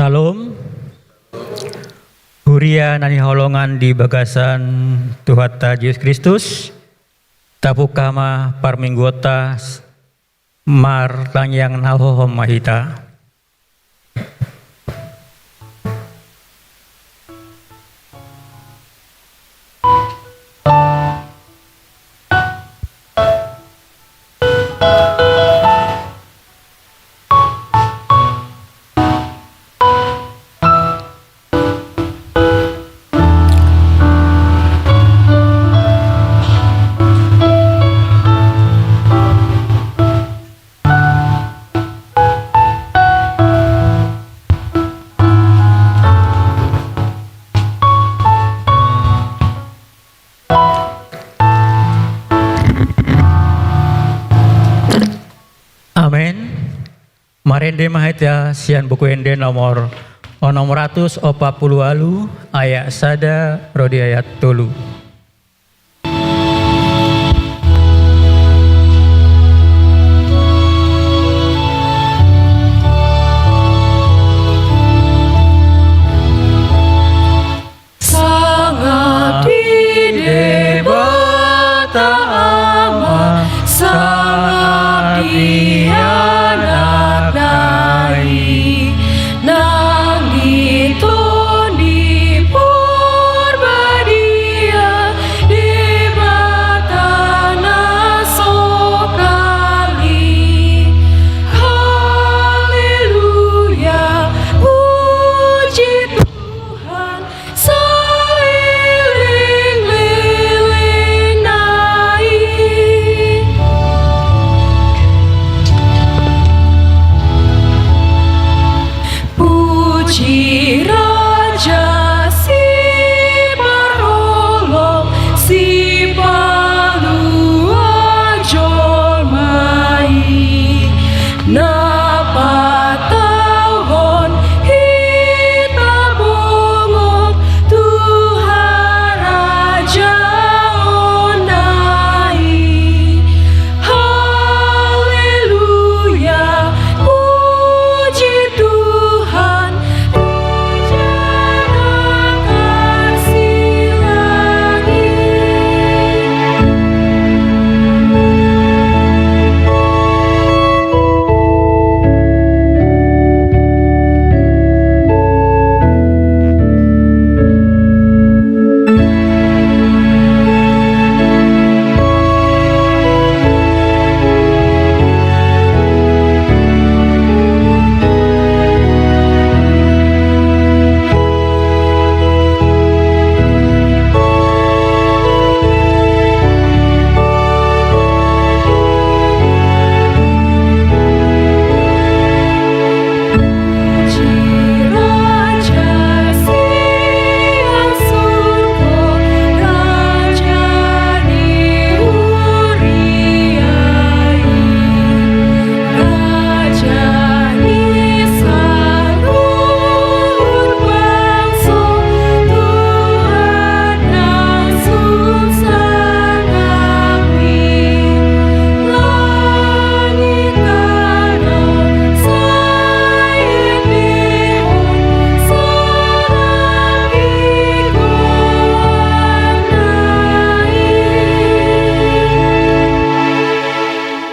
Salam. Huria nani holongan di bagasan Tuhan Yesus Kristus. Tapukama parminggota mar langyang nahohom mahita. Amin. Marende mahita sian buku ende nomor 640 alu ayat sada rodi ayat tolu. Sangat didebata ama, sangat dianaknai, nang ditondi porbadia debata nasokali. Haleluya, puji Tuhan, sailing-liling naik. Puji Raja si Barolong, si Palua Jolmai, napa tahun kita bongok Tuhan Raja ondai. Haleluya, puji Tuhan, rencanakan silangi.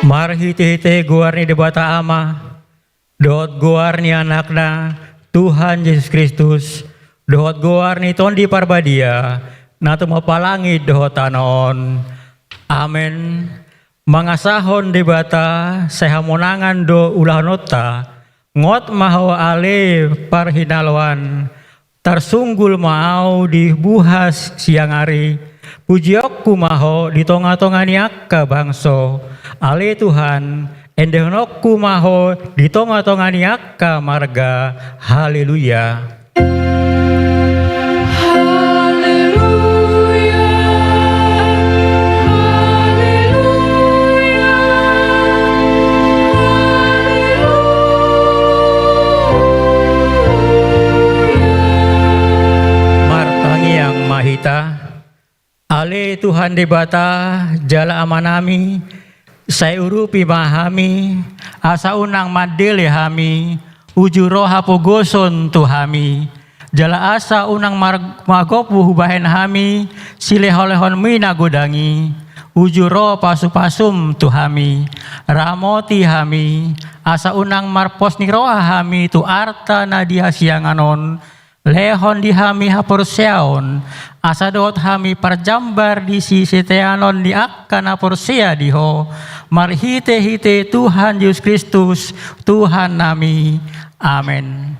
Marhite-hite guarni debata ama, dot guarni anakna Tuhan Yesus Kristus, dot guarni tondi parbadia, nato mapalangi dot anon. Amin. Mangasahon debata sehamonangan do ulahanota, ngot maho ale parhinalwan, tersunggul mau di buhas siang hari, pujiokku maho di tonga-tongani akka bangso, ale Tuhan, endehnokku maho di tonga-tongani akka marga, haleluya. Haleluya, haleluya, haleluya. Martangi yang mahita, ale Tuhan debata jala amanami, saya urupi mahami, asa unang madele hami, uju roha pogoson tuhami. Jala asa unang magopu hubahen hami, silehon mina godangi. Uju roh pasu-pasum tuhami, ramoti hami, asa unang marpos ni roha hami tu arta na dihasianganon. Lehon di hami haporseaon, asa dot hami parjambar di sisiteanon di akkana porsea diho. Marhite-hite Tuhan Yesus Kristus, Tuhan nami. Amin.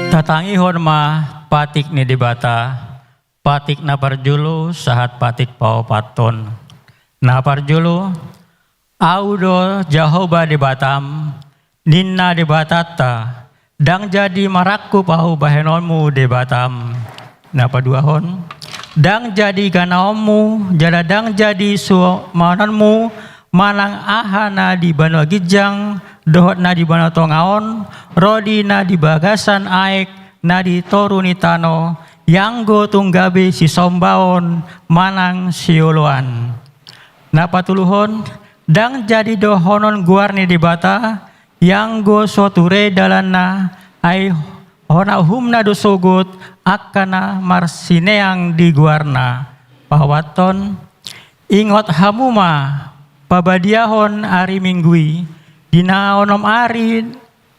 Tatangihon ma patik ni dibata, patik na parjulu sahat patik pao paton. Na parjulu, audo Jehovah di Batam, ninna di Batata, dang jadi maraku pau bahenonmu di Batam. Na paduahon, dang jadi ganaommu, jada dang jadi suamanonmu, manang ahana di Banua Gijang, dohot na di Banua Tongaon, rodi na di Bagasan Aek, na di Torunitano, yanggo tunggabe si Sombaon, manang siuluan. Na patuluhon, dang jadi dohonon guarni di Bata, yanggo soture dalana, ay hona humna dosogot, akana marsineang di guarna. Pawaton, ingot hamuma, pabadiahon ari minggui, dinaonom ari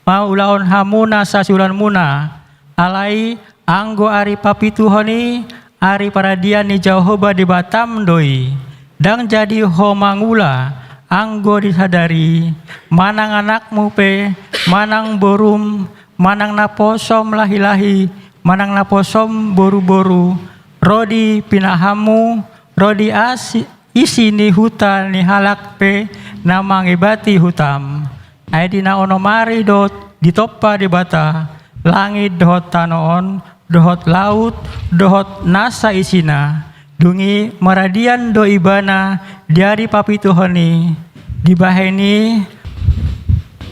maulaon hamuna sa siulan muna, alai anggo ari papituhoni ari paradian ni Jehovah di Batam doi, dang jadi homangula anggo disadari, manang anakmu pe, manang borum, manang naposom lahi-lahi, manang naposom boru-boru, rodi pinahamu, rodi isi ni hutan ni halak pe, namang ibati hutam. Ay di na onomari dot ditopa di Bata, langit dohot tanoon, dohot laut, dohot nasa isina, dungi maradian do ibana, diari papituhoni, dibaheni,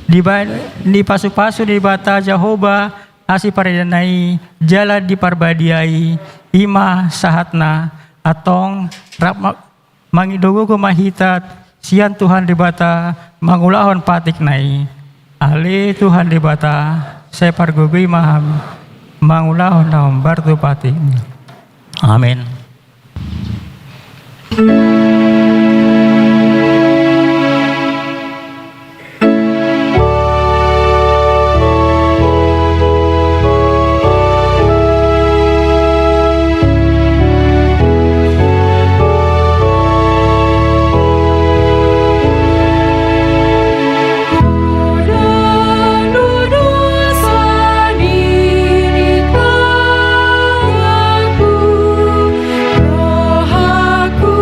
di pasu-pasu di Bata Jehovah, asi paridanai, jala di parbadiai, ima sahatna, atong mangidogo mahitat, sian Tuhan di Bata, mangulahon patik nai. Ali Tuhan di Bata, saya pargobi maham, mangulahon naom bartu patik. Amin. Rohaku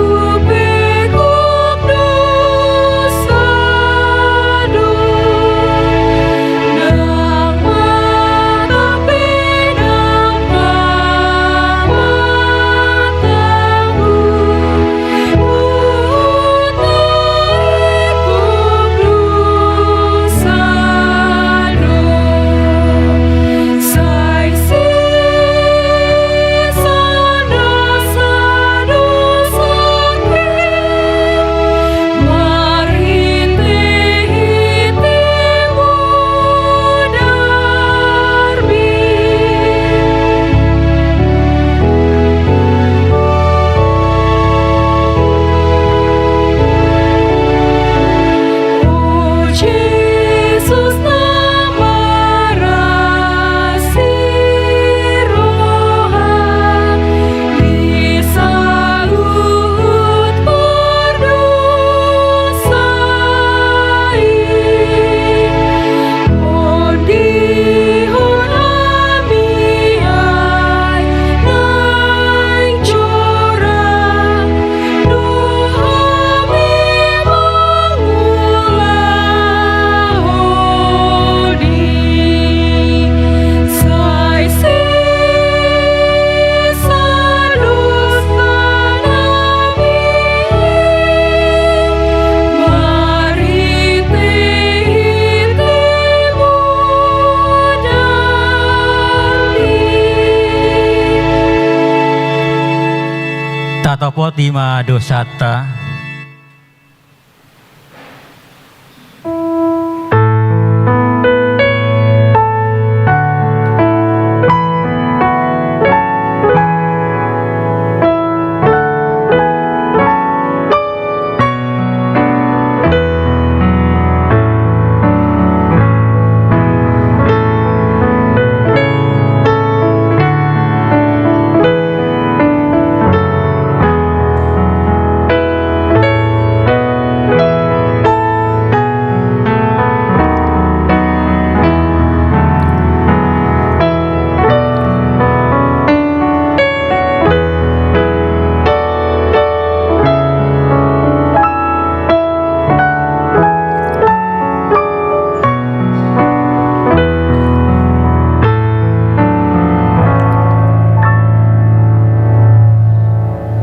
Patopo tima dosata.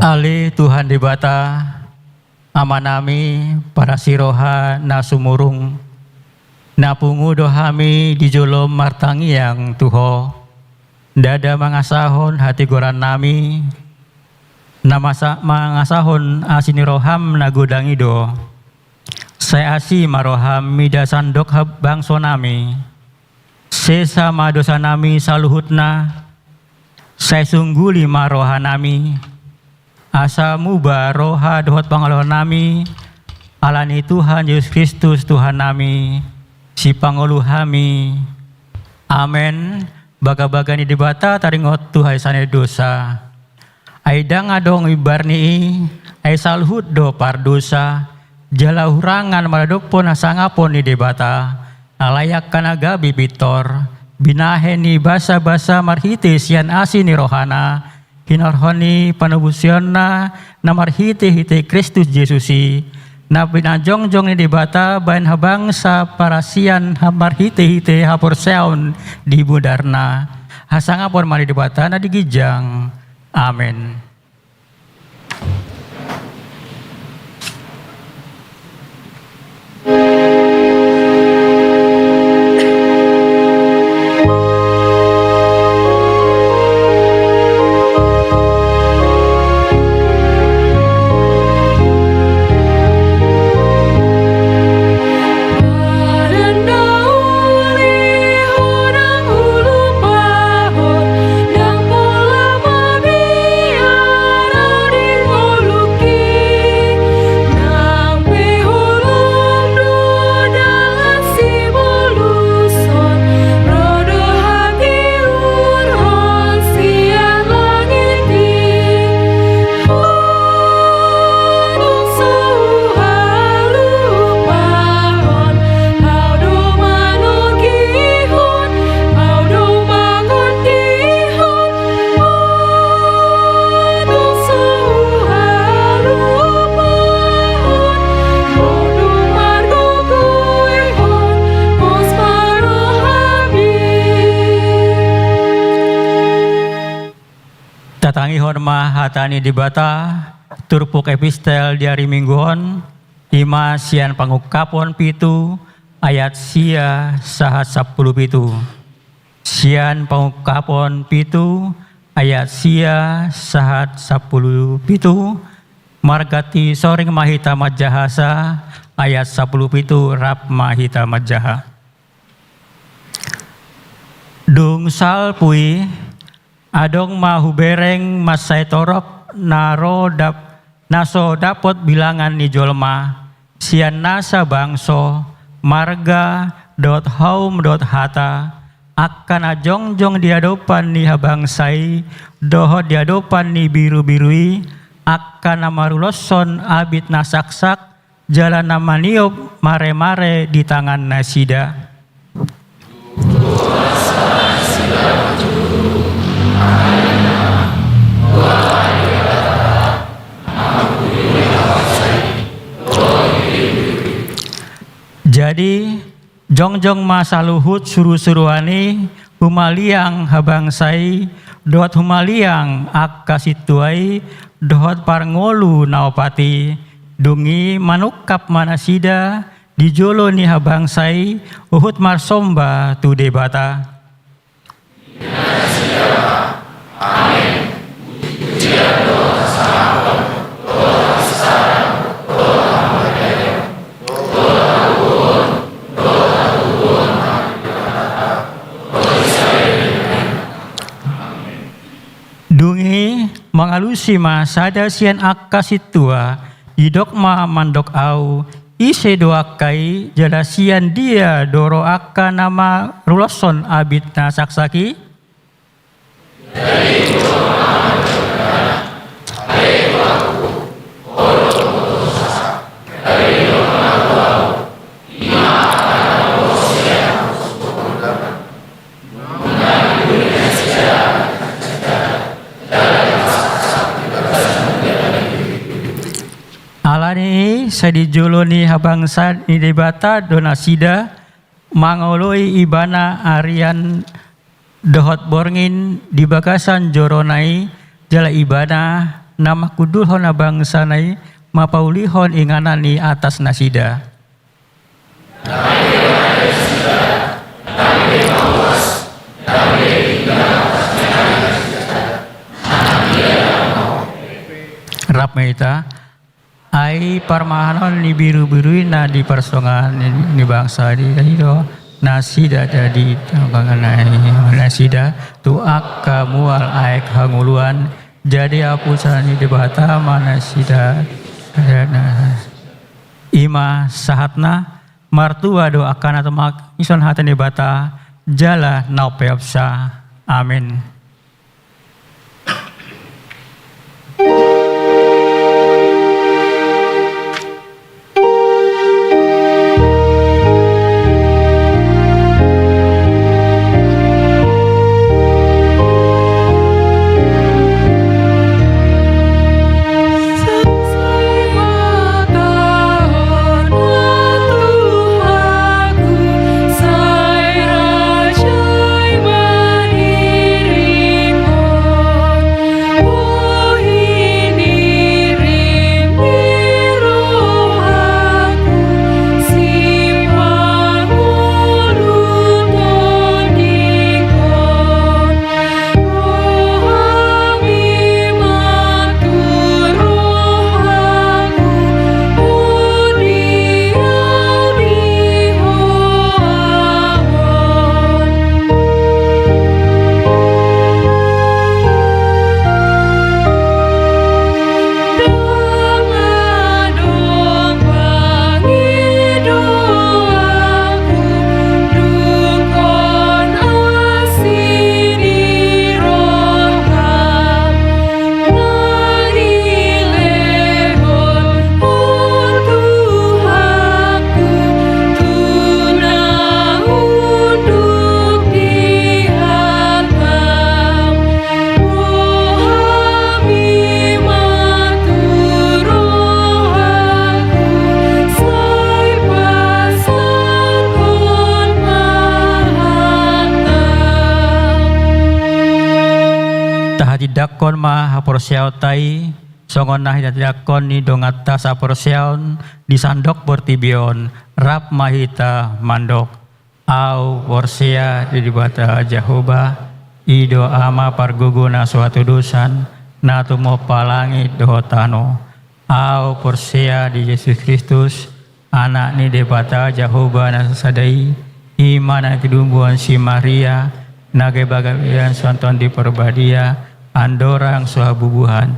Ali Tuhan dibata amanami para siroha na sumurung na pungu dohami di jolom martangi yang tuho dada mangasahon hati goran nami na mangasahon asiniroham na gudangi do saya asi maroham mida sandok bangso nami sesama dosa nami saluhutna saya sungguli maroha nami asa muba roha dohot pangalohan nami alani Tuhan Yesus Kristus Tuhan nami si pangolu hami amen. Baga-baga ni dibata taringot Tuhan sane dosa aidang adong ibarni ai salhut do pardosa jala hurangan maladopon asangapon ni dibata alayak kanaga bibitor binahe ni basa-basa marhite sian asi ni rohana hinarhoni panubusyonna namarhite hite Kristus Yesusi na pinajong-jong ni dibata bain habangsa parasian hamarhite hite hapurseon di budarna hasangapon mari dibata na digijang amen. Tatangi horma hatani dibata turpuk epistel diari mingguhon hima sian pangukapon pitu ayat sia sahat 10 pitu sian pangukapon pitu ayat sia sahat 10 pitu margati soring mahita majahasa ayat 10 pitu rap mahita majaha dung salpui adong mahu bereng masai torop naso dapot bilangan ni jolma sian nasa bangso marga dot haum dot hata akan ajong-jong diadopan ni habangsai dohot diadopan ni biru-birui akan namaruloson abit nasaksak jalan nama niop mare-mare di tangan nasida. Jadi jongjong masa luhut suruh-suruhani humaliang habangsai dohot humaliang akasituai dohot parngolu naopati dungi manukap manasida dijolo ni habangsai uhut marsomba tu debata. Amin. Dungi mangalusi ma sada sian akka situa idok ma mandok au ise doakai jala sian dia doro akka nama ruloson abit na saksaki alani sadijuluni habangsa ni debata donasida mangoloi ibana arian dohot borngin di bagasan joronai jala ibana nama kudulhon bangsa nai mapaulihon inganani atas nasida. Rap meita ai parmahanon ni biru-biruina di persongan ni bangsa di hido nasida jadi banganai nasida tu akka mual aek hanguluan jadi apusani debata manasida ima sahatna martua do akan atau mak ison hatan debata jala naupeopsa amin. Dakon ma haporsiao tai songon nah dakon ni dongata saporsiaon di sandok bortibion rap mahita mandok au porsia di dibata Jehovah ido ama parguguna suatu dosan natumo palangi dohotano au porsia di Yesus Kristus anak ni debata Jehovah nasadai imana kedumbuan si Maria nagai bagawian sonton di perbadia andorang suhabubuhan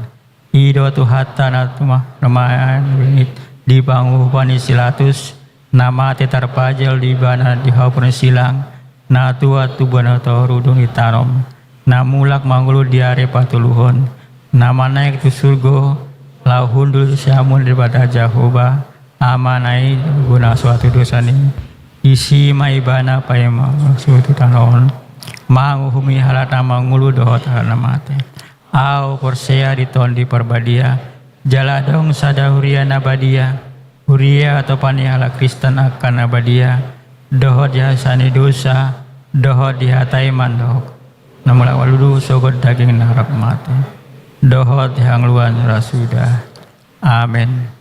ido tuhatan atumah namayan wingit di panguhupani silatus nama tetar pajel di bana di haupun silang na tua tubana rudung itarom na mulak manggulu diare patuluhon nama naik tu surgo lau hundul siamun daripada Jehovah amanai guna suatu dosa ni isi maibana payama suatu tanon manguhumi halata mangulu dohot halamate au porsea ditondi perbadia jala dong sada huria nabadia huria atau panihala Kristen akan nabadia dohot yasani dosa dohot dihatai mandok namula waludu sogot daging narap mate dohot yang luan rasudah amin.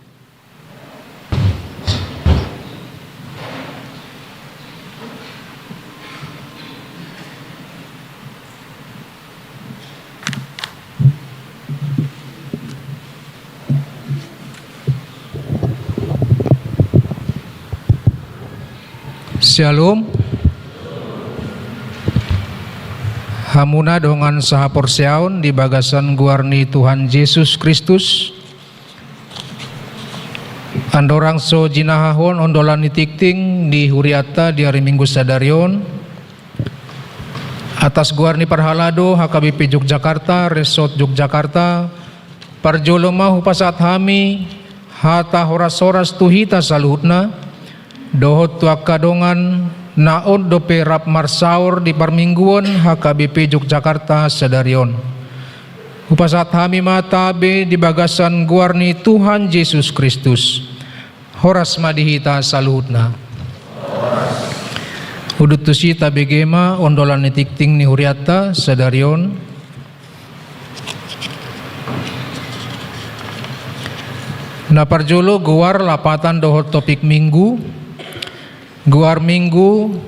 Shalom. Hamuna dongan saha porseaun di bagasan guarni Tuhan Yesus Kristus. Andorang so jinahahon ondolan nitikting di huriata di hari Minggu sadarion. Atas guarni Parhalado HKBP Yogyakarta, Resort Yogyakarta, parjoloma hupasat hami, hata horas-horas tuhita saluhutna, dohot tuaka dongan, naon dope rap marsaur di parmingguan HKBP Yogyakarta sadarion. Hupasat hami matabe di bagasan guarni Tuhan Yesus Kristus. Horas madihita saluhutna. Udut tusita begema ondolan nitikting ni huriata sadarion. Naparjolo guar lapatan dohot topik minggu. Guar minggu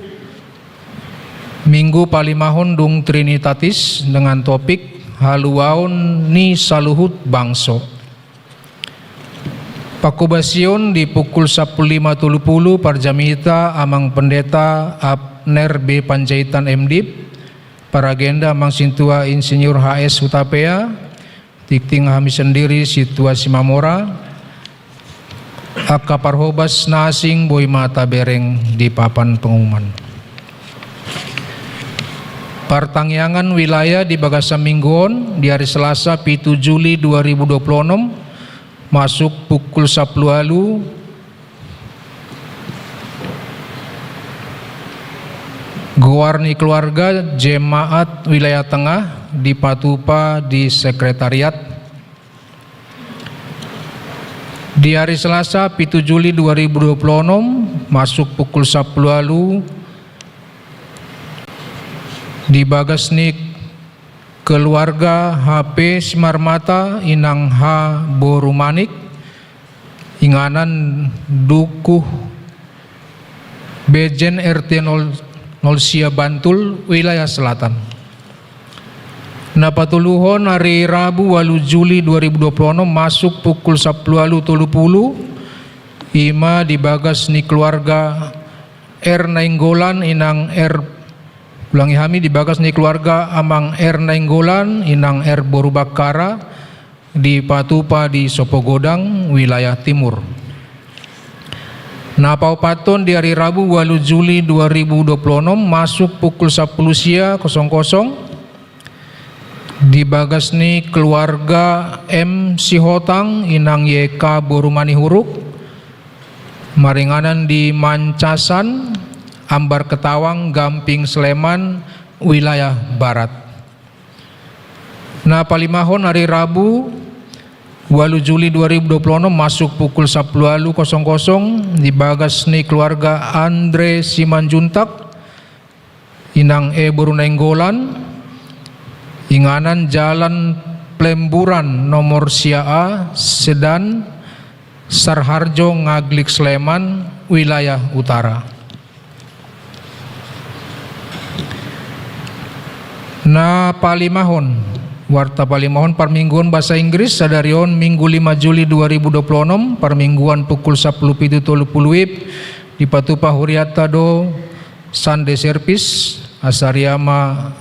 palimahon dung Trinitatis dengan topik haluaon ni saluhut bangso. Pakubasion di pukul 15.30 parjamita amang pendeta Abner B. Panjaitan MDip, para agenda amang sintua Insinyur HS Hutapea, tikting hami sendiri situasi Mamora, Aka Parhobas Nasing Boy Mata Bereng di papan pengumuman. Partangyangan wilayah di Bagasan Mingguon di hari Selasa 7 Juli 2026 masuk pukul 10 lalu guarni keluarga jemaat wilayah tengah di Patupa di sekretariat. Di hari Selasa 7 Juli 2026 masuk pukul 10 lalu di Bagasnik keluarga HP Simarmata Inang H. Borumanik inganan Dukuh Bejen RT 0 Sia Bantul wilayah selatan. Napatuluhon hari Rabu 8 Juli 2026 masuk pukul 10.30 ima di Bagasnik keluarga R Nainggolan Inang R ulangi hami di Bagasnik keluarga amang R Nainggolan Inang R Borubakara di Patupa di Sopogodang wilayah timur. Napau paton di hari Rabu 8 Juli 2026 masuk pukul 10.00 di Bagasnik keluarga M Sihotang Inang YK Borumani Huruk maringanan di Mancasan Ambar Ketawang Gamping Sleman wilayah barat. Nah palimahon hari Rabu 8 Juli 2026 masuk pukul 10.00 di Bagasnik keluarga Andre Simanjuntak Inang E Borunainggolan inganan Jalan Plemburan nomor Sia Sedan Sarharjo Ngaglik Sleman wilayah utara. Na palimahon warta palimahon parmingguan bahasa Inggris sadarion Minggu 5 Juli 2026 parmingguan pukul 10.30 di Patupa Huriata do Sunday Service Asariama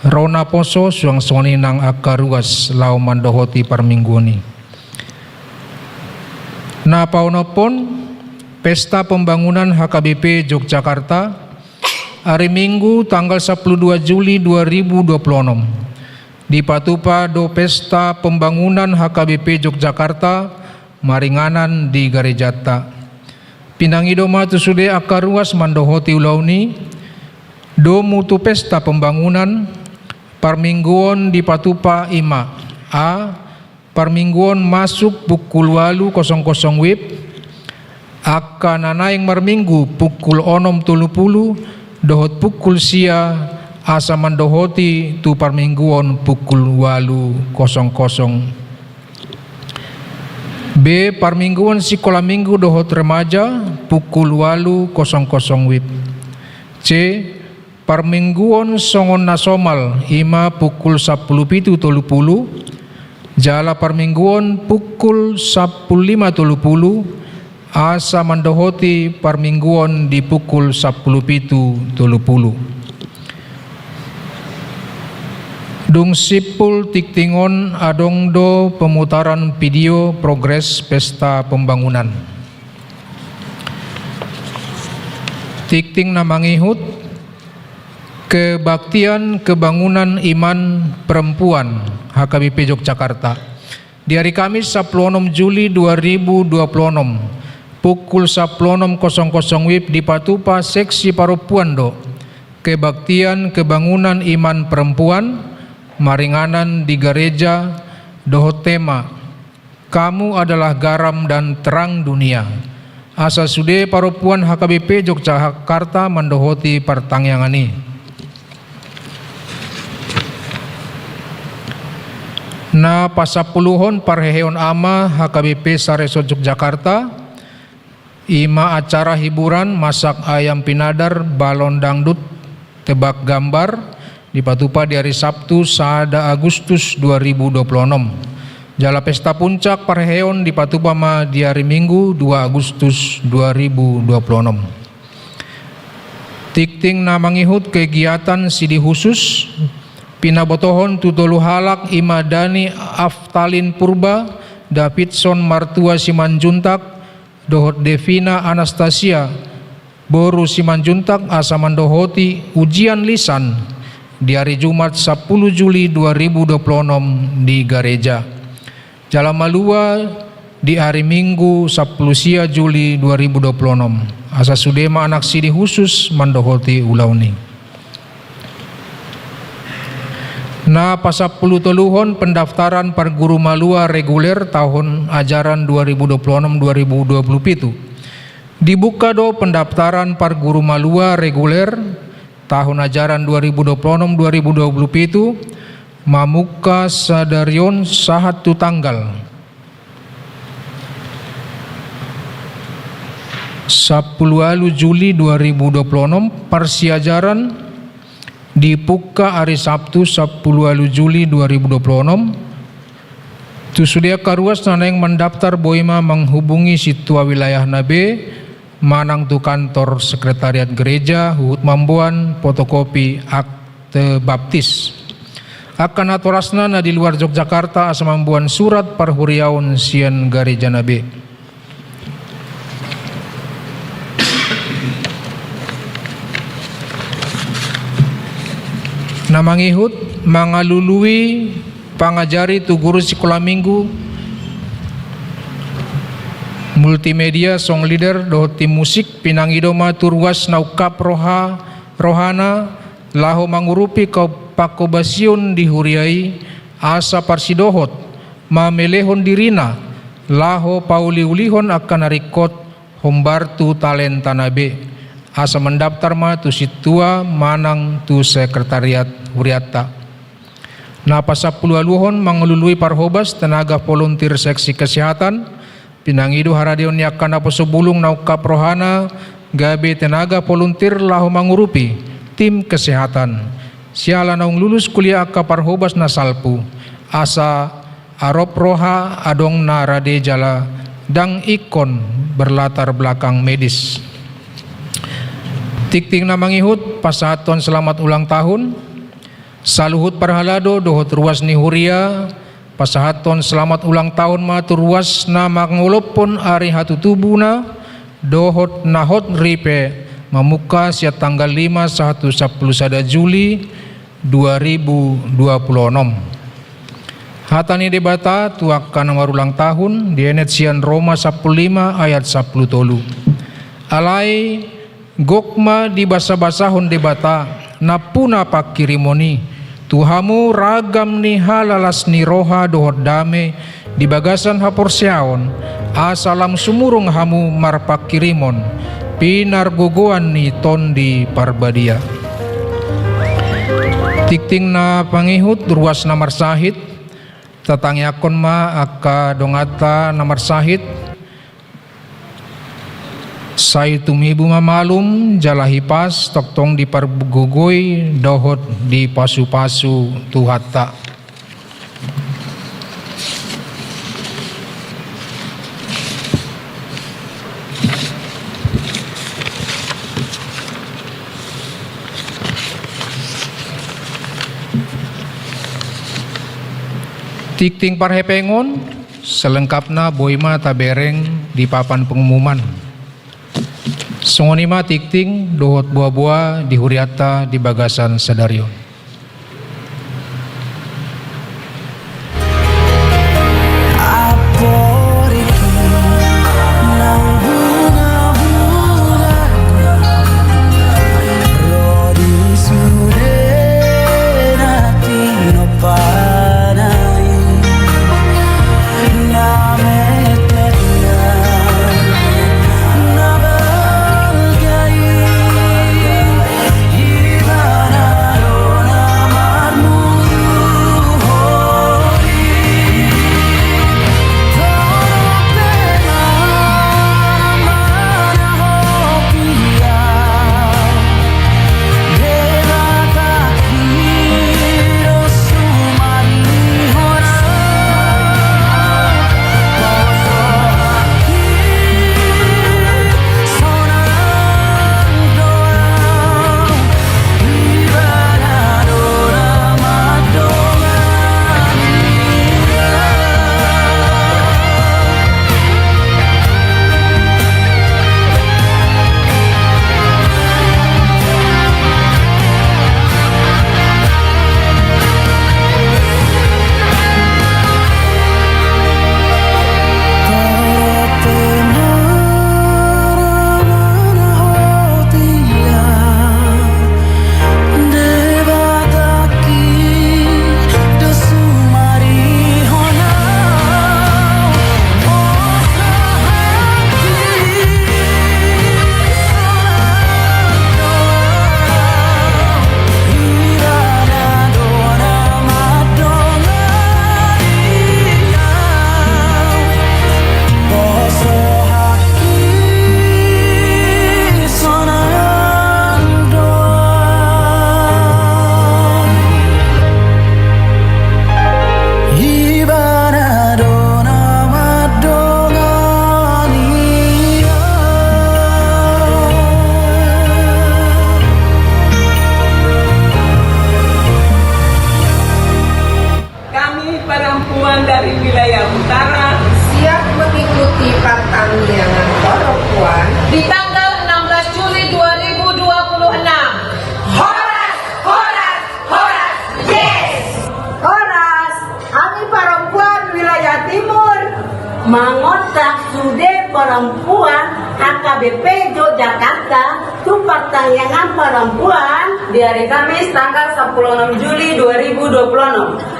Rona Poso suang soni nang akaruas lau mandohoti parmingguani. Na paunopon pesta pembangunan HKBP Yogyakarta hari Minggu tanggal 12 Juli 2026 di Patupa do pesta pembangunan HKBP Yogyakarta maringanan di Garejata. Pinangidoma tu sude akaruas mandohoti ulauni do mutu pesta pembangunan parmingguan di Patupa ima a parmingguan masuk pukul 8.00 WIB akan nanaing marminggu pukul 6.30 dohot pukul sia asa mandohoti tu parmingguan pukul 8.00 B parmingguan sekolah minggu dohot remaja pukul 8.00 WIB C parmingguan songon nasomal ima pukul 10.30 jala parmingguan pukul 10.50 asa mandohoti parmingguan di pukul 10.30. Dung sipul tiktingon adongdo pemutaran video progres pesta pembangunan. Tikting na mangihut kebaktian kebangunan iman perempuan HKBP Yogyakarta. Di hari Kamis 16 Juli 2026 pukul 16.00 WIB di Patupa Seksi Paropuando kebaktian kebangunan iman perempuan maringanan di gereja dohot tema kamu adalah garam dan terang dunia. Asa sude paropuan HKBP Yogyakarta mendohoti pertangyangani. Na pasapuluhon parheheon ama HKBP Saresot Yogyakarta ima acara hiburan masak ayam pinadar balon dangdut tebak gambar di Patupa di hari Sabtu 1 Agustus 2026. Jala pesta puncak parheon di Patupa di hari Minggu 2 Agustus 2026. Tikting na mangihut kegiatan sidi khusus pinabotohon tutulu halak imadani Aftalin Purba Davidson Martua Simanjuntak dohot Devina Anastasia Boru Simanjuntak asa mandohoti ujian lisan di hari Jumat 10 Juli 2026 di gereja. Jala Malua di hari Minggu 10 Juli 2026. Asa sudema anak sidi khusus mandohoti ulauni. Na pasapuluh teluhon pendaftaran par guru Malua reguler tahun ajaran 2026-2027. Dibuka do pendaftaran par guru Malua reguler tahun ajaran 2026-2027 mamuka sadarion sahatu tanggal 10 Juli 2026 parsiajaran dibuka hari Sabtu 10 Juli 2026 tu sudia karuas nana yang mendaftar boima menghubungi situa wilayah nabe manang tu kantor sekretariat gereja Huhut Mambuan fotokopi akte baptis akan aturasna na di luar Yogyakarta asa mambuan surat parhuriaun sian gereja nabe. Na mangihut mangalului pangajari tu guru sekolah minggu multimedia song leader dohot tim musik pinangidoma turwas naukap rohana laho mangurupi kau pakobasion dihuriai asa parsidohot mamelehon dirina laho pauliulihon akan narikot hombartu talenta nabe asa mendaftar ma tu situa manang tu sekretariat huriata. Na pasapulualuhon mangelului parhobas tenaga volunteer seksi kesehatan pinangidu haradion yakana posobulung naukap rohana gabe tenaga volunteer lahu mangurupi tim kesehatan siala naung lulus kuliah ka parhobas na salpu asa arop roha adong na rade jala dang ikon berlatar belakang medis. Tikting na mangihut pasaton selamat ulang tahun saluhut parhalado dohot ruas ni huria pasahaton selamat ulang tahun matur ruas na mangulopon ari hatutubuna dohot nahot ripe mamuka sia tanggal 5 11 Juli 2026. Hatani debata tuakan ulang tahun di enet sian Roma 15 ayat 10 tolu. Alai gokma di basa-basahon debata napuna pakirimoni Tuhamu ragam ni halalas ni roha dohot dame di bagasan haporsiaon asalam sumurung hamu marpakirimon pinar gogoan ni tondi parbadia. Tikting na pangihut ruas namar sahit tatangyakon ma aka dongata namar sahit Sai tumibu mamalum jalahipas toktong di pargugoy dohot di pasu-pasu tuhata. Tikting parhepengon selengkapna boima tabereng di papan pengumuman. Songonima tikting dohot buah-buah di huriata di bagasan sadarion. di tanggal 16 Juli 2026. Horas, horas, horas, yes! Horas, kami perempuan wilayah timur mengontrak sude perempuan HKBP Yogyakarta untuk pertanyaan perempuan Di hari Kamis tanggal 16 Juli 2026.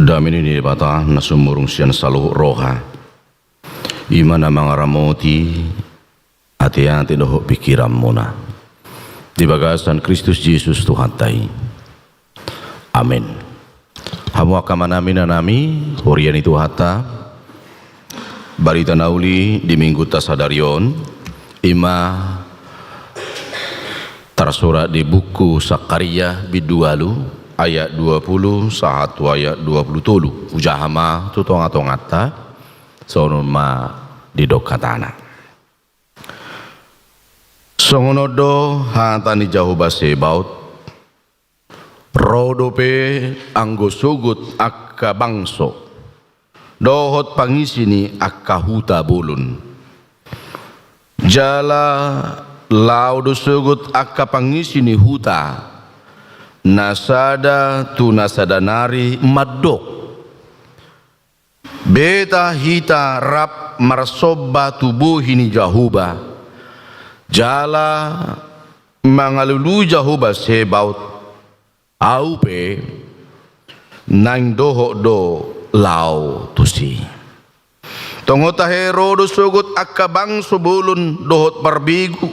Damini ni bata nasumurung sian salu roha imana mangaramoti at hati-hati doh pikiran mona di bagasan Kristus Yesus Tuhan tai. Amin. Hamu akamanami nanami horian itu hatta barita nauli di minggu tasadarion ima tersurat di buku Sakaria bidualu ayat 20 sahatu ayat 20 ujahama tutong-atongata sonon ma didokatana songonodo hatani jauh base baut rodope anggo sugut akka bangso dohot pangisini akka huta bulun jala laudo sugut akka pangisini huta nasada tu nasada nari madok beta hita rap marsoba tubuh ini jahuba jala mangalulu jahuba sebaut aupe nang doho do lau tusi tongota hero do sugut akka bangso bulun dohot barbigu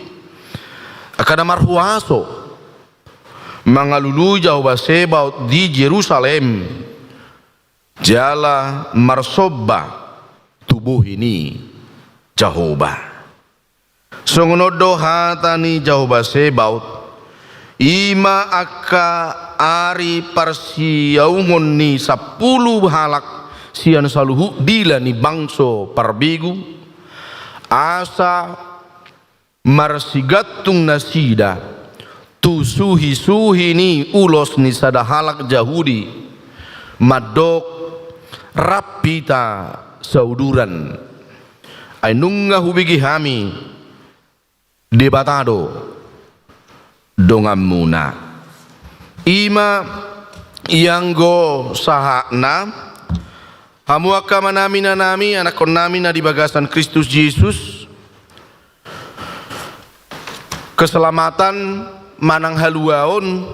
akada marhuaso mangalulu jahuba sebaut di Jerusalem jala marsoba tubuh ini jahuba songonodo hatani jahuba sebaut ima akka ari parsiaungon ni 10 halak sian saluhu dila ni bangso parbigu asa marsigatung nasida tu suhi ni ulos ni sada halak Yahudi madok rapita sauduran ay nunga hubigi hami debatado dongam muna ima ianggo sahakna hamu akama nami anak nami na di bagasan Kristus Yesus keselamatan manang haluaon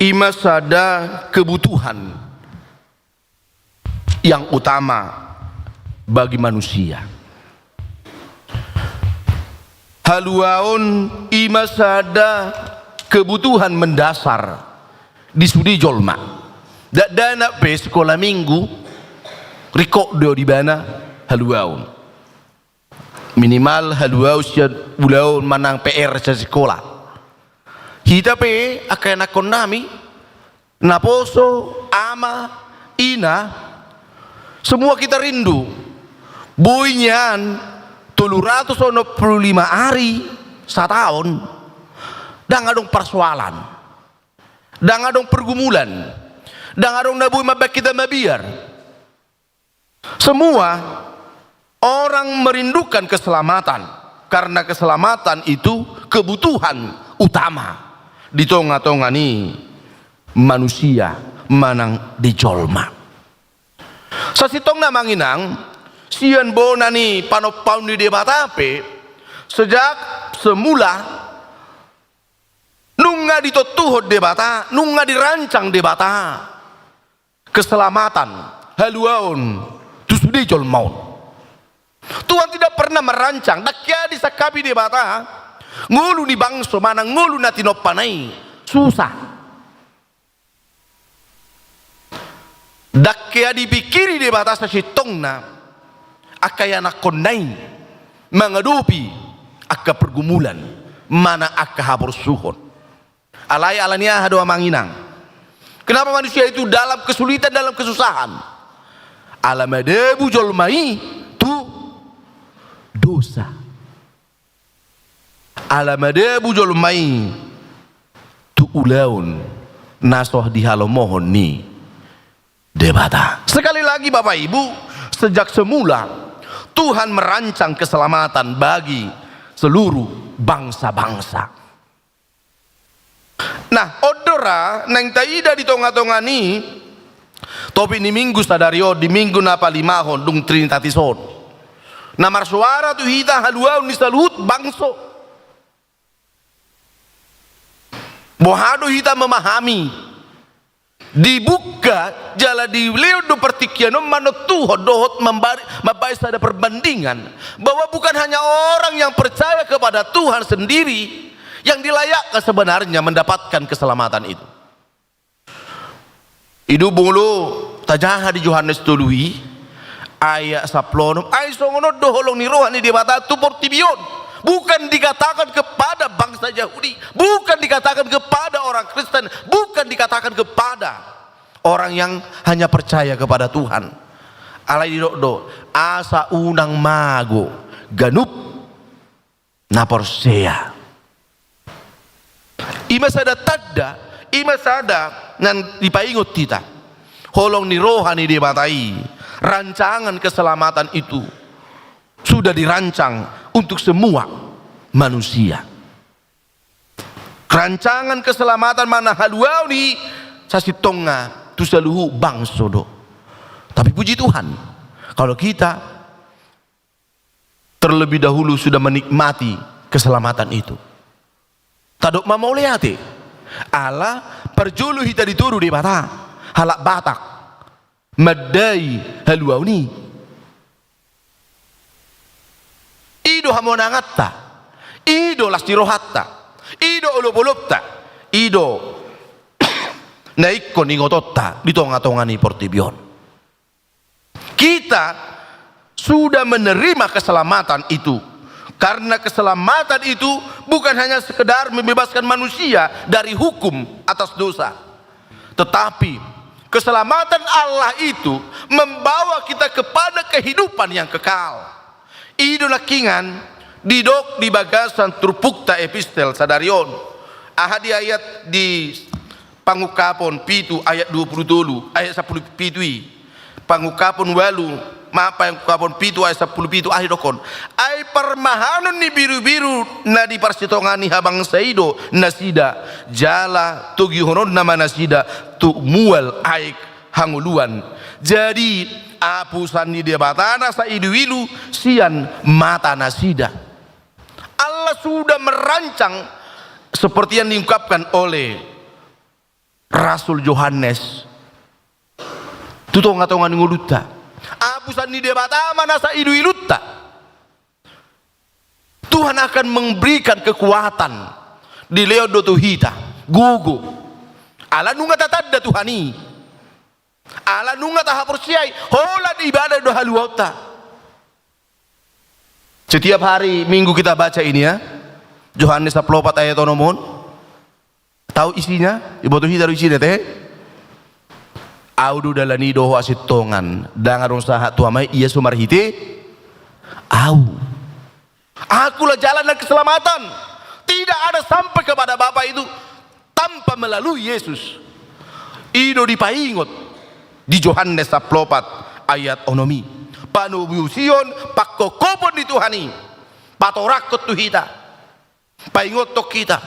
ima sada kebutuhan yang utama bagi manusia haluaon ima sada kebutuhan mendasar di sudi jolma dak dana pe sekolah minggu rikok do di bana haluaon minimal haluaon sia bulaon manang PR sa sekolah hita pe akana konami naposo ama ina semua kita rindu boynyan 365 hari setahun dan adong persoalan dan adong pergumulan dan adong nabuy mabak kita mabiar semua orang merindukan keselamatan karena keselamatan itu kebutuhan utama di tonga-tonga ni manusia manang dijolma sasitong na manginang sian bona ni panopaun di debatape sejak semula nunga ditotuhod debata nunga dirancang debata keselamatan haluaon tusudi jolmaun Tuhan tidak pernah merancang dakya disakapi debata ngulu ni bangso mana ngulu na tinopanay susah dakya dipikiri debata sa sitong na akaya nakonnay mengadupi akka pergumulan mana akka habor suhon alay alania hado manginang kenapa manusia itu dalam kesulitan dalam kesusahan alamadebu jolmai tu dosa alamadebu jolmai tu ulaun nasoh dihalomohon ni debata sekali lagi Bapak Ibu sejak semula Tuhan merancang keselamatan bagi seluruh bangsa-bangsa. Nah, odora nang taida di tonga-tonga ni topi ni minggu sadario di minggu napa limahon dung trinitatisod. Namar suara tu hita haluaw ni salut bangso. Bohado hita memahami dibuka jala di leo do pertikiano mano tuho dohot mabai ada perbandingan bahwa bukan hanya orang yang percaya kepada Tuhan sendiri yang dilayakkan sebenarnya mendapatkan keselamatan itu. Idu bulu tajaha di Yohanes tului ayat 10 ay songono doholong ni rohani di bata tu portibion. Bukan dikatakan kepada bangsa Yahudi, bukan dikatakan kepada orang Kristen, bukan dikatakan kepada orang yang hanya percaya kepada Tuhan. Alai do asa unang mago ganup na porsea. Ima sada tadda, ima sada nan dipaingot kita. Holong ni rohani di batai. Rancangan keselamatan itu sudah dirancang untuk semua manusia. Rancangan keselamatan mana haluau ni sasitonga tu saluhu bangsodo. Tapi puji Tuhan, kalau kita terlebih dahulu sudah menikmati keselamatan itu. Tadok mau lihat Allah perjulu hita dituru di bata halak batak madai haluau ni. Ido hamonangatta, ido lastirohatta, ido olop-olopta, ido naikko ningototta di tonga-tongani portibion. Kita sudah menerima keselamatan itu karena keselamatan itu bukan hanya sekedar membebaskan manusia dari hukum atas dosa, tetapi keselamatan Allah itu membawa kita kepada kehidupan yang kekal. Ido lakingan didok di bagasan turpukta epistel sadarion ahadi ayat di pangukapon pitu ayat 20 ayat 10 pitui pangukapon walu mapa yang kapon pitu ayat 10 pitu ahdi dokon ay permahanon ni biru-biru na di parsitongani habang saido nasida jala tugihonon nama nasida tu mual aik hanguluan. Jadi apusan di debatana sa idu-ilu sian mata nasida. Allah sudah merancang seperti yang diungkapkan oleh Rasul Yohanes. Tutonga-tonga nguluta. Apusan di debatana nasa idu-iluta. Tuhan akan memberikan kekuatan di leodo tuhita gugu. Ala nunga tatadda Tuhani. Ala nunga taha persiai hola ibadah doa haluauta. Setiap hari Minggu kita baca ini ya Yohanes 4 ayat onomon. Tahu isinya? Ibu tuh hidaru isinya teh audu dalani doho asitongan dangarong sahat tuamai ia sumarhite au. Akulah jalan dan keselamatan. Tidak ada sampai kepada Bapa itu tanpa melalui Yesus. Ido dipaingot di Yohanes 4 ayat onomi panubusion pakokopon di Tuhani patorakot tuhita paingotok kita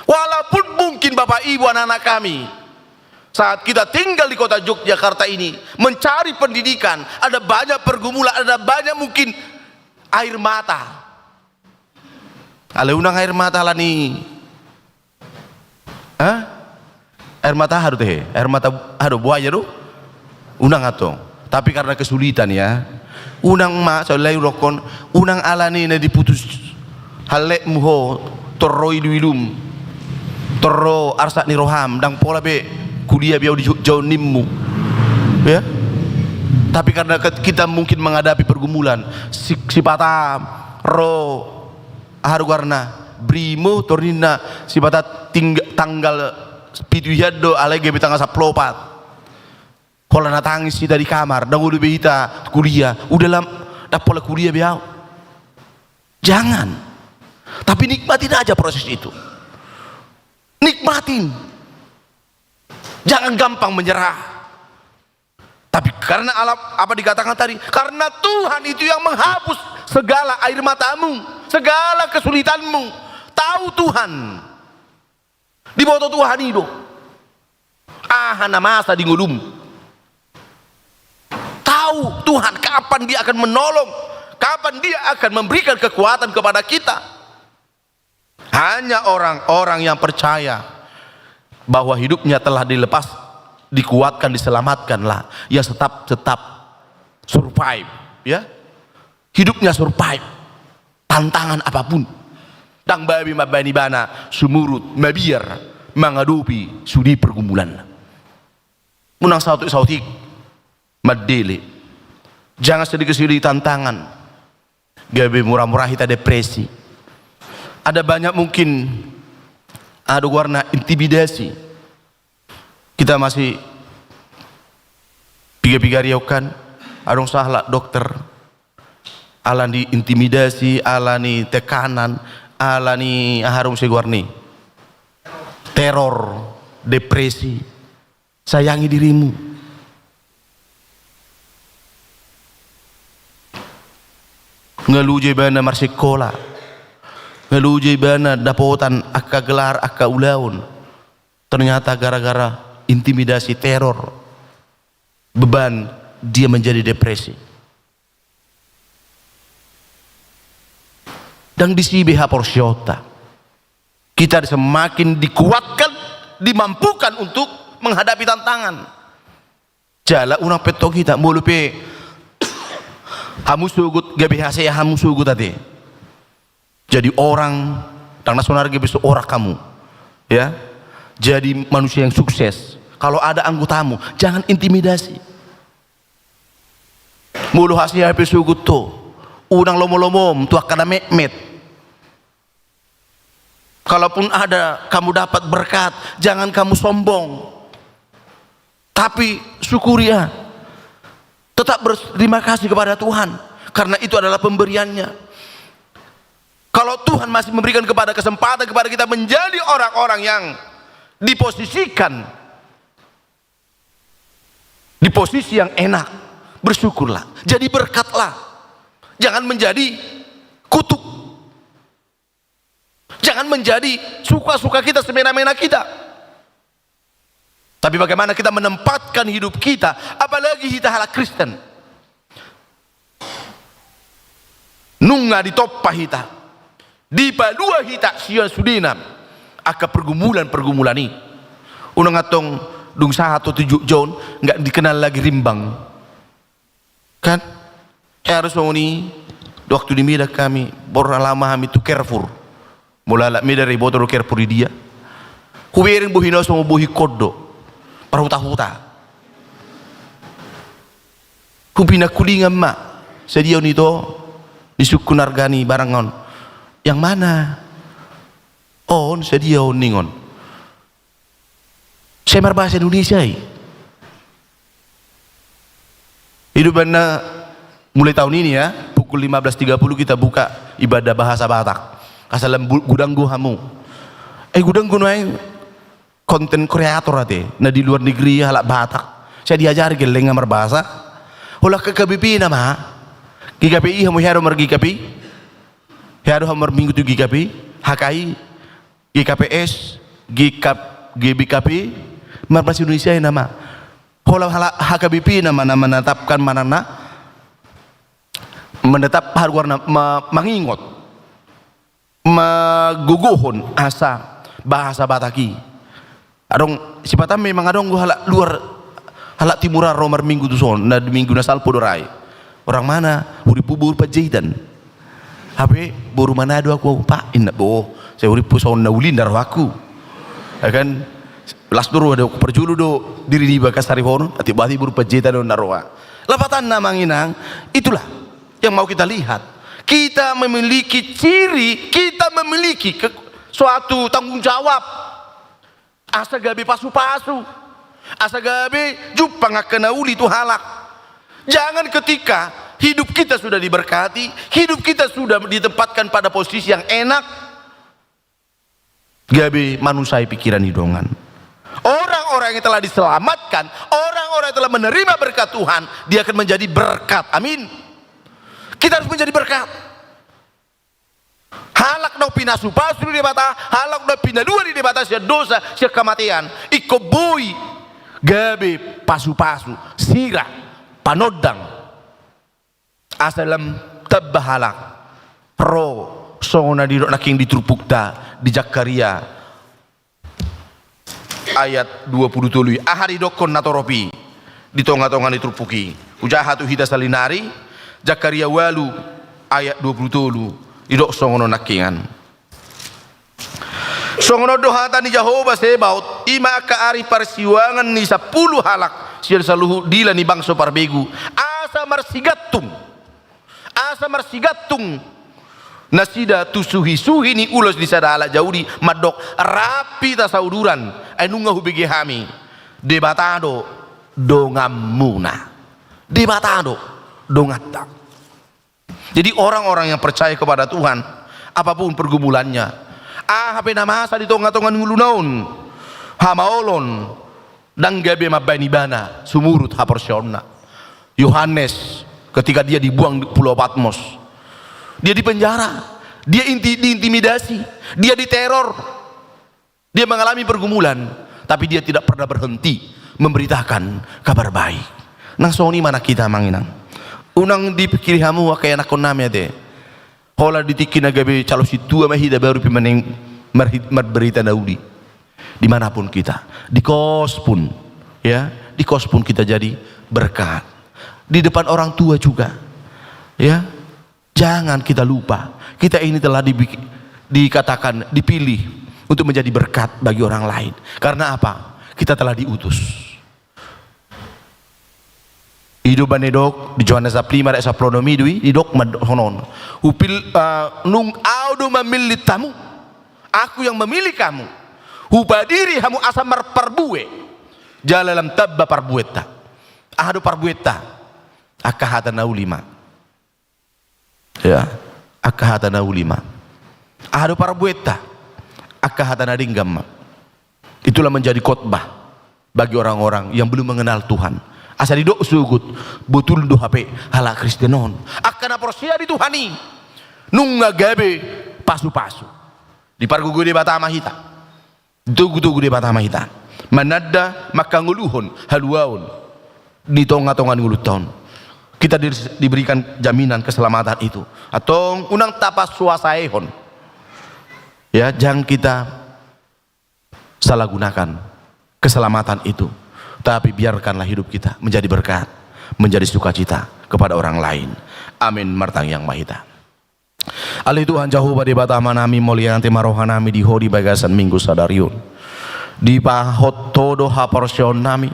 walaupun mungkin Bapak Ibu anak-anak kami saat kita tinggal di kota Yogyakarta ini mencari pendidikan ada banyak pergumulan ada banyak mungkin air mata ale unang air mata lah nih air mata haru teh air mata haru buaya tuh unang atong tapi karena kesulitan ya unang ma salai rokon unang alani na diputus halek muho torro idulum torro arsa ni roham dang pola be kuliah biau di jauh nimmu ya tapi karena kita mungkin menghadapi pergumulan sipata ro haru warna brimo tornina sipata tanggal pituhado alai ge tanggal 14 kalau natangis kita di kamar, dan udah behita kuliah, udah lam, dah pola kuliah biau. Jangan, tapi nikmatin aja proses itu. Nikmatin, jangan gampang menyerah. Tapi karena alam apa dikatakan tadi, karena Tuhan itu yang menghapus segala air matamu, segala kesulitanmu. Tahu Tuhan, di bawah Tuhan itu, masa di ngulum. Tahu Tuhan kapan dia akan menolong, kapan dia akan memberikan kekuatan kepada kita. Hanya orang-orang yang percaya bahwa hidupnya telah dilepas dikuatkan, diselamatkanlah, ya tetap survive, ya. Hidupnya survive tantangan apapun. Tang babi mabani bana sumurut mabiar menghadapi sudi pergumulan. Munang sautik madele. Jangan sedikit-sedikit tantangan. Gabe murah-murah kita depresi. Ada banyak mungkin ada warna intimidasi. Kita masih piga-piga riaukan, adong salah dokter, alani intimidasi, alani tekanan, alani harum seguarni, teror, depresi. Sayangi dirimu. Ngeluje bana marsikola, ngeluje bana dapotan akka gelar akka ulaun. Ternyata gara-gara intimidasi, teror, beban, dia menjadi depresi. Dan di sini porsiota kita semakin dikuatkan, dimampukan untuk menghadapi tantangan. Jala unang peto kita mulupe hamu sugut gabi hase hamu sugut tadi. Jadi orang tang nasional gabi seorang kamu, ya. Jadi manusia yang sukses. Kalau ada anggotamu, jangan intimidasi. Mulu hasil hape sugut to, unang lomo-lomom tu akan met. Kalaupun ada kamu dapat berkat, jangan kamu sombong. Tapi syukuri ya. Tetap berterima kasih kepada Tuhan, karena itu adalah pemberiannya. Kalau Tuhan masih memberikan kepada kesempatan kepada kita menjadi orang-orang yang diposisikan di posisi yang enak, bersyukurlah, jadi berkatlah, jangan menjadi kutuk, jangan menjadi suka-suka kita, semena-mena kita. Tapi bagaimana kita menempatkan hidup kita, apalagi kita halak Kristen, nunga ditoppa hita, dipalua hita sia sudina aka pergumulan ini. Unang atong dung saha atau 7 John nggak dikenal lagi rimbang, kan? Harus ini waktu di mida kami boralama kami tu Carrefour, mulai mida dari botol Carrefour di dia, kuberin buhino sama buhi kodo, parhuta-huta, kupina kulingan mak, sedia nito disukun argani barangon, yang mana? On sedia ningon. Saya bahasa Indonesia. Hidup anda mulai tahun ini ya, pukul 15.30 kita buka ibadah bahasa Batak. Kasalam gudang hamu. Gudang naik konten kreator ate. Nah di luar negeri halak Batak. Saya diajar geleng ngamar bahasa. Olah ke KBP nama. GKPI hamu haro mer GKPI. Haro hamar minggu tu GKPI. HKI, GKPS, GBKP. Bahasa Indonesia nama. Kalau HKBP nama menetapkan manana menetap harga mengingot maguguhon asa bahasa Bataki. Adong sipatan memang adong gua halak luar halak timuran romar minggu tu son, na minggu nasal podorai. Orang mana? Uri pubur pajahitan. Habe boru Manado aku pak inna bo. Saya uri puson na ulin dar aku. Ya kan? Las dulu ada perjulu do diri di bakas harihono ati-ati buru pajahitan do narwa. Lapatan namang inang itulah yang mau kita lihat. Kita memiliki ciri, kita memiliki suatu tanggung jawab. Asa gabi pasu-pasu, asa gabi jupang akena uli tu halak. Jangan ketika hidup kita sudah diberkati, hidup kita sudah ditempatkan pada posisi yang enak, gabi manusai pikiran hidungan. Orang-orang yang telah diselamatkan, orang-orang yang telah menerima berkat Tuhan, dia akan menjadi berkat. Amin. Kita harus menjadi berkat. Halak no pinasu pasu di bata, halak no pinadua di bata sia dosa sia kematian. Iko boy gabe pasu-pasu sirah panodang asalam tabbahalak pro songona di naking ditrupukta di Jakaria ayat 20 ahari dokon natoropi di tonga-tonga nitrupuki ujahatu hita salinari Zakaria walu ayat 20 idok songono nakingan songono dohata ni Jehovah Sebaot ima ka ari persiwangan ni 10 halak siya saluhu dila ni bangso parbegu asa marsigatung nasida tusuhi-suhi ni ulos di sadala jaudi madok rapi ta sauduran enunga hubigi hami debatado dongamuna debatado dongata. Jadi orang-orang yang percaya kepada Tuhan apapun pergumulannya hape namasa di tonga-tongan ngulunaun hamaolon dan gabe mabanibana sumurut haporsyonna. Yohanes ketika dia dibuang di Pulau Patmos, dia dipenjara, dia diintimidasi, dia diteror, dia mengalami pergumulan, tapi dia tidak pernah berhenti memberitakan kabar baik. Nang soni mana kita manginang unang dipikiri hamu kaya anak konami ade hola ditikin agabe calo situ mahida baru pimaneng berita daudi dimanapun kita di kos pun ya di kos pun kita jadi berkat di depan orang tua juga ya jangan kita lupa kita ini telah dikatakan dipilih untuk menjadi berkat bagi orang lain karena apa kita telah diutus. Ido banedok di Johannes 5 ayat 10 midui idok honon upil nung audo memilih tamu aku yang memilih kamu hubadiri hamu asamar parbue jalalam tabba parbueta ahadu parbueta akahata naulima ya akahata naulima ahadu parbueta akahata nadinggam itulah menjadi khotbah bagi orang-orang yang belum mengenal Tuhan. Asa didok sugut betul do HP hala Kristenon akan aprosia di Tuhani nunga gabe pasu-pasu di pargugu de batama hita tugu-tugu de batama hita manadda makanguluhun haluaun di tonga-tongan ngulut tahun kita diberikan jaminan keselamatan itu atau unang tapas suasaehon ya jangan kita salah gunakan keselamatan itu. Tapi biarkanlah hidup kita menjadi berkat, menjadi sukacita kepada orang lain. Amin martang yang mahita. Ali Tuhan Jehovah di batama nami mulia nanti marohanami di hodi bagasan minggu sadariun. Di pahot todo haporsion nami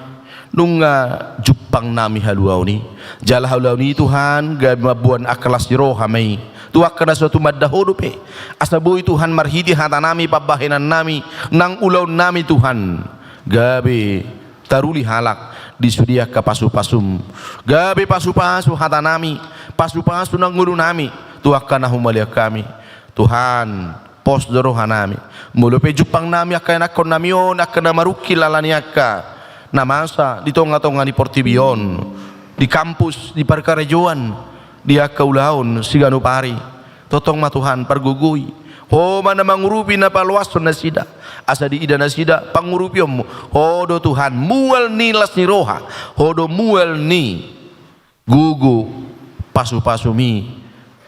nunga jupang nami haluauni. Jala haluauni Tuhan gabuan akalas jirohamai. Tuak kada suatu madda hodupe. Asabui Tuhan marhiti hata nami pabahenan nami nang ulau nami Tuhan. Gabe taruli halak disudia ke pasu-pasum gabe pasu-pasu hata nami pasu-pasu nang ngulu nami tuakana humalia kami Tuhan pos doroha nami mulupe jupang nami akan akon namion akan maruki lalaniaka namasa di tonga-tonga di Portibion di kampus di parkarejoan dia kaulaon siganu pari totong ma Tuhan pergugui ho mana mangurupi na paluason nasida asa di ida nasida pangurupiom hodo Tuhan mual ni lasni roha hodo mual ni gugu pasu-pasumi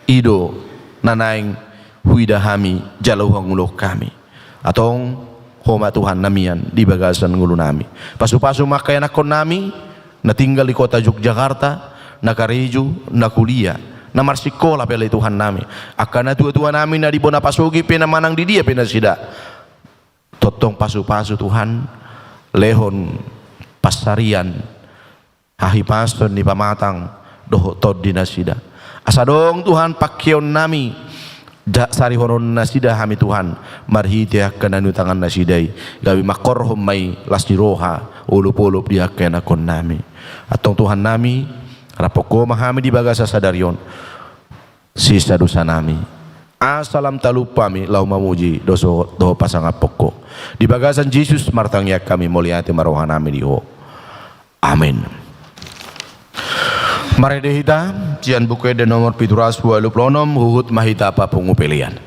ido nanaing huidahami jalauhang ulo kami atong homa Tuhan namian di bagasan ngulu nami pasu-pasu makaya nakon nami na tinggal di kota Yogyakarta na kareju na kuliah na marsikola pele Tuhan nami akan na tua-tua nami na di bona pasugi pena manang di dia pena sida totong pasu-pasu Tuhan lehon pasarian hahi pason di pamatang doh tod di nasida asadong Tuhan pakyon nami sari horon nasida hami Tuhan marhiti akan anu tangan nasidai gawi makorhom may lasniroha ulup-ulup dia kena kon nami atong Tuhan nami rapoko mahami di bagasa sadarion sisa dosa nami asalam talupami lau mamuji doso doho pasangat poko di bagasan Yesus martangnya kami muliati marohanami diho amin. Mari dehita cian buku dan nomor pituras 26 huhut mahita apa pengupelian.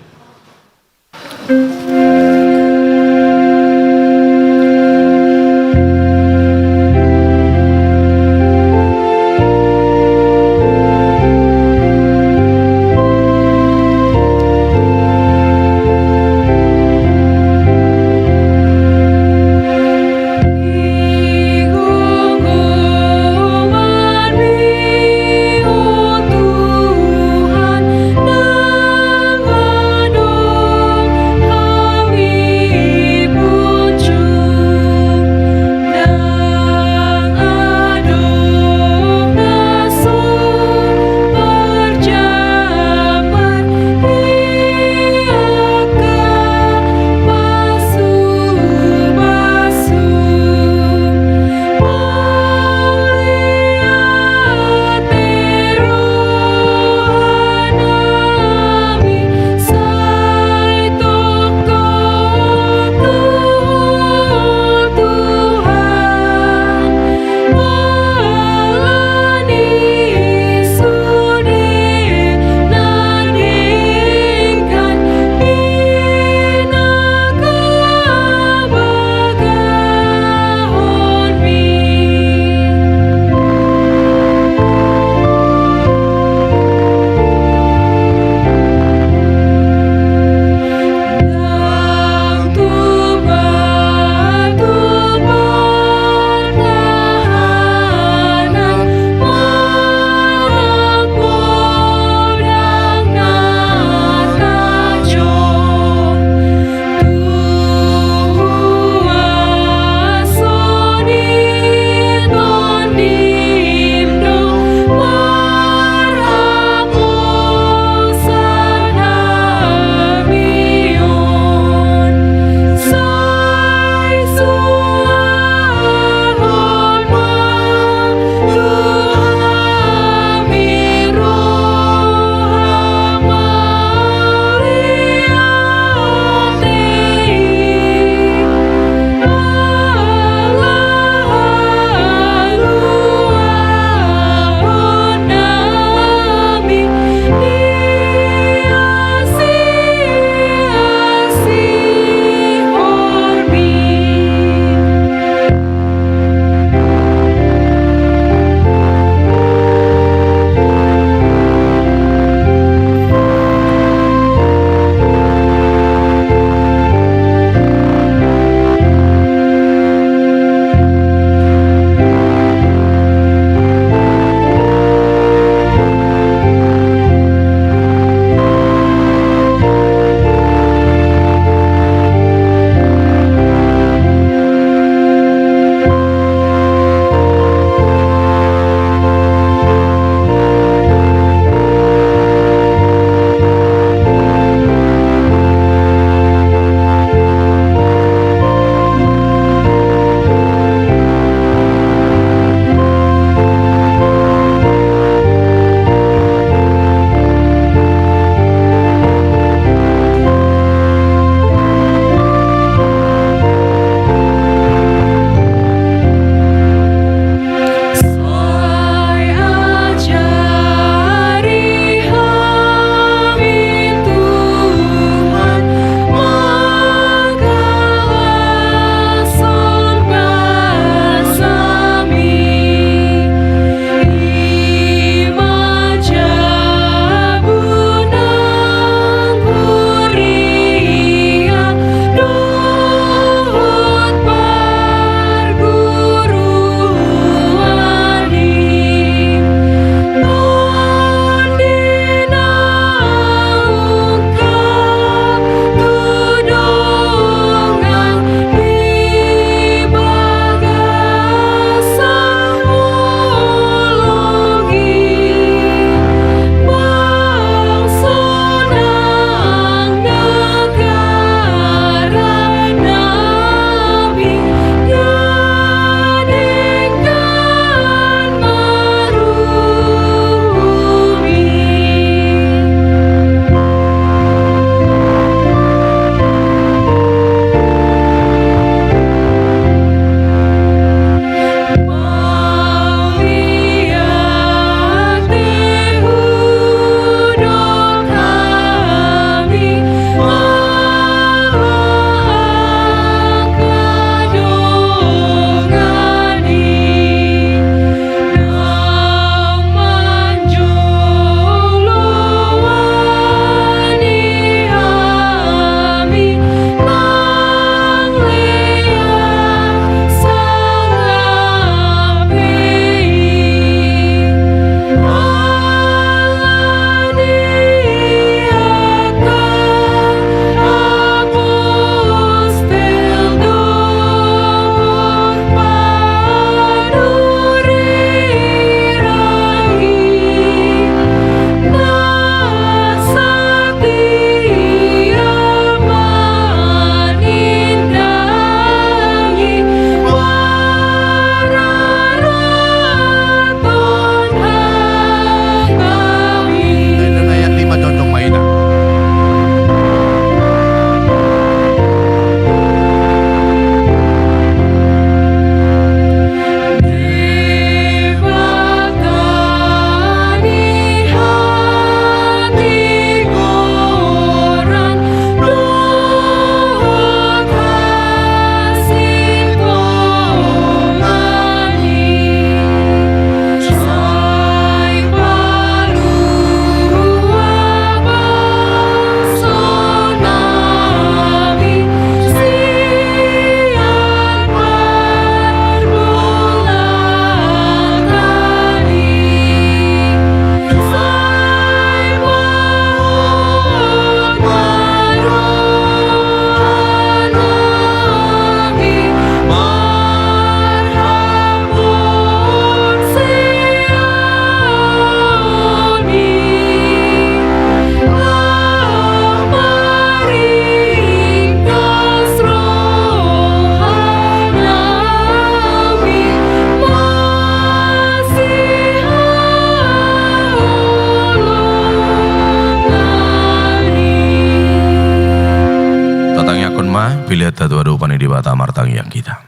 tatang yakon ma pilih tatu adu pani di bata martang yang kita.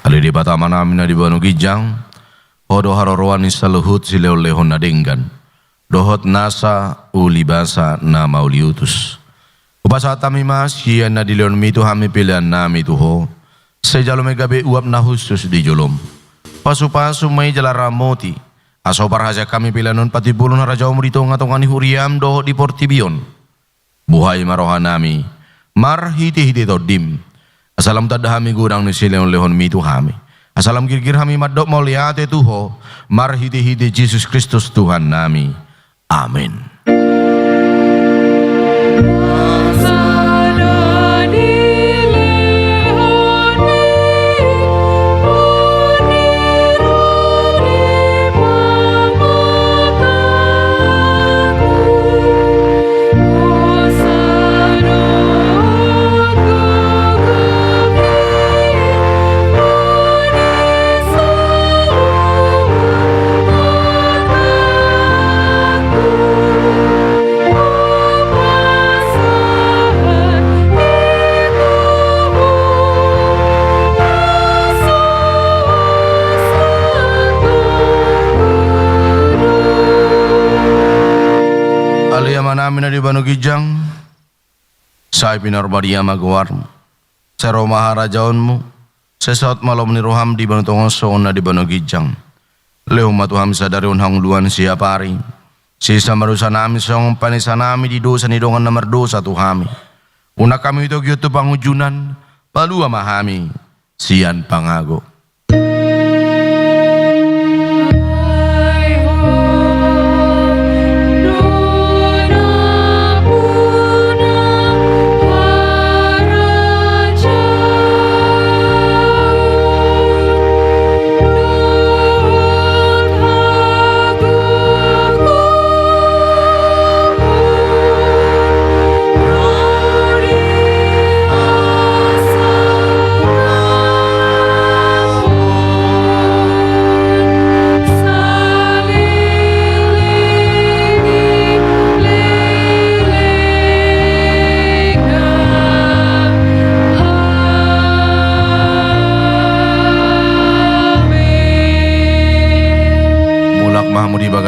Ali di bata mana mina di banu gijang. Hodo harorowan isaluhut sileo lehon nadenggan. Dohot nasa ulibasa na mauliutus. Upasa tami mas siyan na dileon mitu hami pilihan nami tuho. Sejalo megabe uap na khusus di jolom. Pasu-pasu may jalaramoti. Aso parhaja kami pilihanon pati bulun raja umrito ngatongani huriam doho di portibion. Buhay marohan nami. Mar hiti-hiti todim. Asalam tadahami gudang ni sileon lehon mitu hami. Asalam girgir hami madok mauliate tuho. Mar hiti-hiti Jesus Kristus Tuhan nami. Amin. Namin na di banu gijang sa ipinarbadia magwarm sa romaharajaon mo sa saot malom ni roham di banu tongoson na di banu gijang lehong matuham sa darion hangluan siya pari si samarusa namin sa panisa namin di dosa ni dongan na mardosa tuhami una kami ito gyuto pangujunan palua mahami siyan pangago.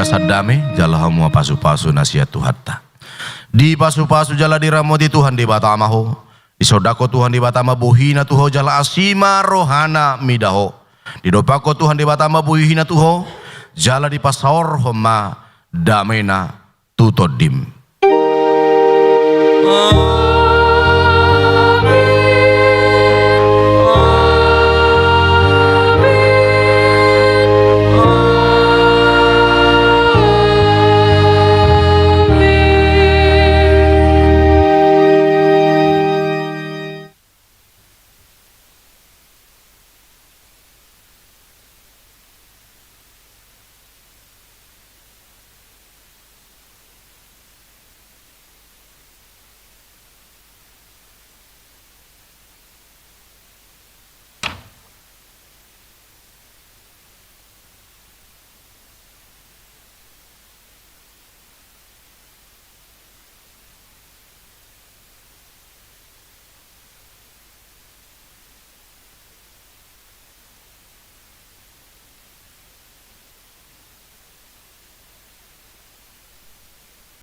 Sadame jala hamu pasu-pasu nasihat Tuhan ta. Di pasu-pasu jala diramoti Tuhan di batamaho. Di sodako Tuhan di batama buhina tuho jala asima rohana midaho. Di dopako Tuhan di batama buhina tuho jala di pasaor homa damena tutodim.